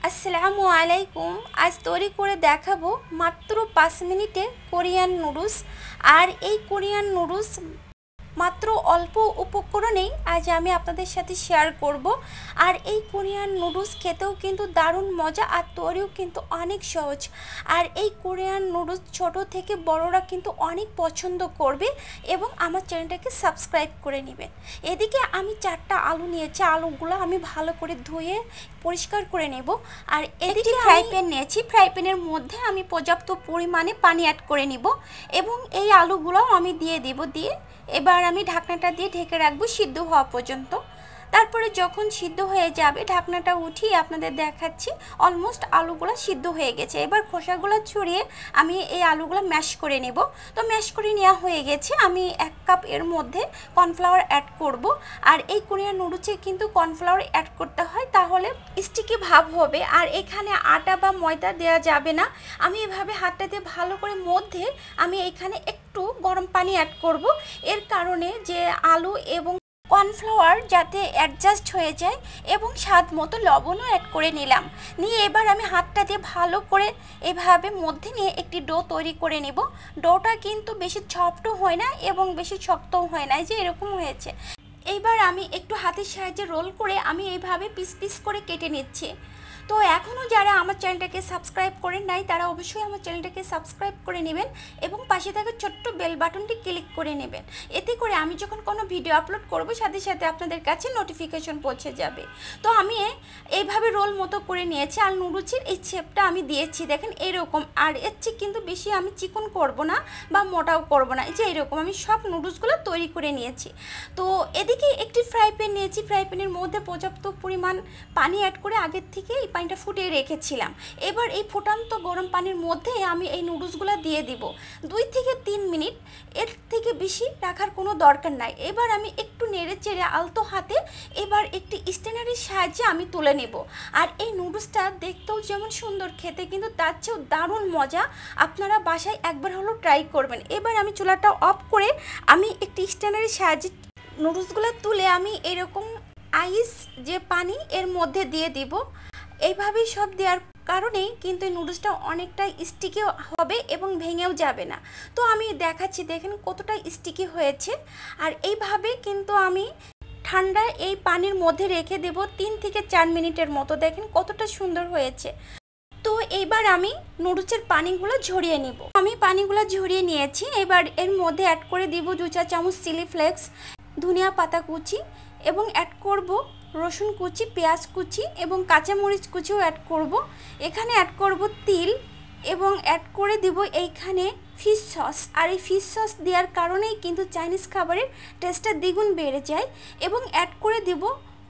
আসসালামু আলাইকুম। আজ তৈরি করে দেখাবো মাত্র 5 মিনিটে কোরিয়ান নুডলস। আর এই কোরিয়ান নুডলস মাত্র অল্প উপকরণেই আজ আমি আপনাদের সাথে শেয়ার করব। আর এই কোরিয়ান নুডলস খেতেও কিন্তু দারুণ মজা, আর তৈরিও কিন্তু অনেক সহজ। আর এই কোরিয়ান নুডলস ছোট থেকে বড়রা কিন্তু অনেক পছন্দ করবে এবং আমার চ্যানেলটাকে সাবস্ক্রাইব করে নেবেন। এদিকে আমি 4টা আলু নিয়েছি, আলুগুলো আমি ভালো করে ধুয়ে পরিষ্কার করে নেব। আর এদিকে ফ্রাই প্যান নিয়েছি, ফ্রাই প্যানের মধ্যে আমি পর্যাপ্ত পরিমাণে পানি অ্যাড করে নিব এবং এই আলুগুলো আমি দিয়ে দেব। দিয়ে এবার আমি ঢাকনাটা দিয়ে ঢেকে রাখবো সিদ্ধ হওয়া পর্যন্ত। তারপরে যখন সিদ্ধ হয়ে যাবে ঢাকনাটা উঠিয়ে আপনাদের দেখাচ্ছি অলমোস্ট আলুগুলো সিদ্ধ হয়ে গেছে। এবার খোসাগুলো ছড়িয়ে আমি এই আলুগুলো ম্যাশ করে নেব। তো ম্যাশ করে নেওয়া হয়ে গেছে। আমি 1 কাপ এর মধ্যে কর্নফ্লাওয়ার অ্যাড করব। আর এই কোরিয়ান নুডলসে কিন্তু কর্নফ্লাওয়ার অ্যাড করতে হয়, তাহলে স্টিকি ভাব হবে। আর এখানে আটা বা ময়দা দেওয়া যাবে না। আমি এভাবে হাতটা দিয়ে ভালো করে মধ্যে আমি এখানে একটু গরম পানি অ্যাড করব, এর কারণে যে আলু এবং কর্নফ্লাওয়ার যাতে অ্যাডজাস্ট হয়ে যায়, এবং স্বাদ মতো লবণও অ্যাড করে নিলাম। নিয়ে এবার আমি হাতটা দিয়ে ভালো করে এভাবে মধ্যে নিয়ে একটি ডো তৈরি করে নেব। ডোটা কিন্তু বেশি সফটও হয় না এবং বেশি শক্তও হয় না, যে এরকম হয়েছে। এইবার আমি একটু হাতের সাহায্যে রোল করে আমি এইভাবে পিস পিস করে কেটে নিচ্ছি। তো এখনও যারা আমার চ্যানেলটাকে সাবস্ক্রাইব করেন নাই তারা অবশ্যই আমার চ্যানেলটাকে সাবস্ক্রাইব করে নেবেন এবং পাশে থাকা ছোট্ট বেল বাটনটি ক্লিক করে নেবেন। এতে করে আমি যখন কোনো ভিডিও আপলোড করব সাথে সাথে আপনাদের কাছে নোটিফিকেশন পৌঁছে যাবে। তো আমি এইভাবে রোল মতো করে নিয়েছি আর নুডলসের এই শেপটা আমি দিয়েছি, দেখেন এরকম। আর এর চেয়ে কিন্তু বেশি আমি চিকন করব না বা মোটাও করব না, এই যে এরকম আমি সব নুডলসগুলো তৈরি করে নিয়েছি। তো এদিকে একটি ফ্রাই প্যান নিয়েছি, ফ্রাই প্যানের মধ্যে পর্যাপ্ত পরিমাণ পানি অ্যাড করে আগের থেকে পানিটা ফুটিয়ে রেখেছিলাম। এবার এই ফুটান্ত গরম পানির মধ্যে আমি এই নুডলসগুলো দিয়ে দিব। 2 থেকে 3 মিনিট, এর থেকে বেশি রাখার কোনো দরকার নাই। এবার আমি একটু নেড়ে চেড়ে আলতো হাতে এবার একটি স্ট্যানারের সাহায্যে আমি তুলে নেব। আর এই নুডলসটা দেখতেও যেমন সুন্দর, খেতে কিন্তু তার চেয়েও দারুণ মজা। আপনারা বাসায় একবার হলেও ট্রাই করবেন। এবার আমি চুলাটা অফ করে আমি একটি স্ট্যানারের সাহায্যে নুডলসগুলো তুলে আমি এরকম আইস যে পানি এর মধ্যে দিয়ে দিব। এইভাবেই সব দেওয়ার কারণেই কিন্তু এই নুডলসটা অনেকটা স্টিকি হবে এবং ভেঙেও যাবে না। তো আমি দেখাচ্ছি, দেখেন কতটা স্টিকি হয়েছে। আর এইভাবে কিন্তু আমি ঠান্ডা এই পানির মধ্যে রেখে দেব 3 থেকে 4 মিনিটের মতো। দেখেন কতটা সুন্দর হয়েছে। তো এইবার আমি নুডলসের পানিগুলো ঝরিয়ে নিব। আমি পানিগুলো ঝরিয়ে নিয়েছি। এবার এর মধ্যে অ্যাড করে দিব 2 চা চামচ চিলি ফ্লেক্স, ধনিয়া পাতা কুচি, এবং অ্যাড করব রসুন কুচি, পেঁয়াজ কুচি এবং কাঁচামরিচ কুচিও অ্যাড করব। এখানে অ্যাড করব তিল এবং অ্যাড করে দিব এইখানে ফিশ সস। আর এই ফিশ সস দেওয়ার কারণেই কিন্তু চাইনিজ খাবারের টেস্টটা দ্বিগুণ বেড়ে যায়। এবং অ্যাড করে দিব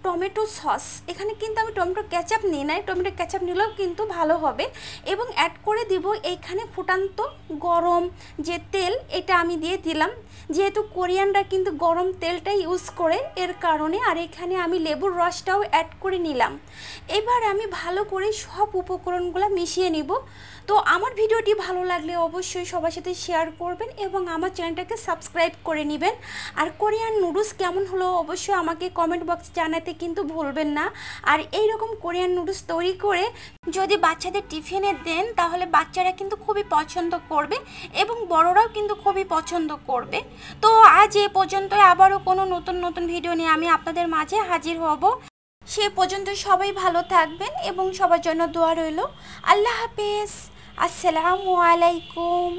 টমেটো সস। এখানে কিন্তু আমি টমেটো কেচাপ নিই নাই, টমেটো কেচাপ নিলেও কিন্তু ভালো হবে। এবং অ্যাড করে দিব এইখানে ফুটান্ত গরম যে তেল, এটা আমি দিয়ে দিলাম, যেহেতু কোরিয়ানরা কিন্তু গরম তেলটা ইউজ করে এর কারণে। আর এখানে আমি লেবুর রসটাও অ্যাড করে নিলাম। এবার আমি ভালো করে সব উপকরণগুলো মিশিয়ে নিব। তো আমার ভিডিওটি ভালো লাগলে অবশ্যই সবার সাথে শেয়ার করবেন এবং আমার চ্যানেলটাকে সাবস্ক্রাইব করে নেবেন। আর কোরিয়ান নুডলস কেমন হলো অবশ্যই আমাকে কমেন্ট বক্সে জানাতে কিন্তু ভুলবেন না। আর এই রকম কোরিয়ান নুডলস তৈরি করে যদি বাচ্চাদের টিফিনে দেন তাহলে বাচ্চারা কিন্তু খুবই পছন্দ করবে এবং বড়রাও কিন্তু খুবই পছন্দ করবে। তো আজ এ পর্যন্তই, আবারও কোনো নতুন নতুন ভিডিও নিয়ে আমি আপনাদের মাঝে হাজির হব। সে পর্যন্ত সবাই ভালো থাকবেন এবং সবার জন্য দোয়া রইল। আল্লাহ হাফেজ। আসসালামু আলাইকুম।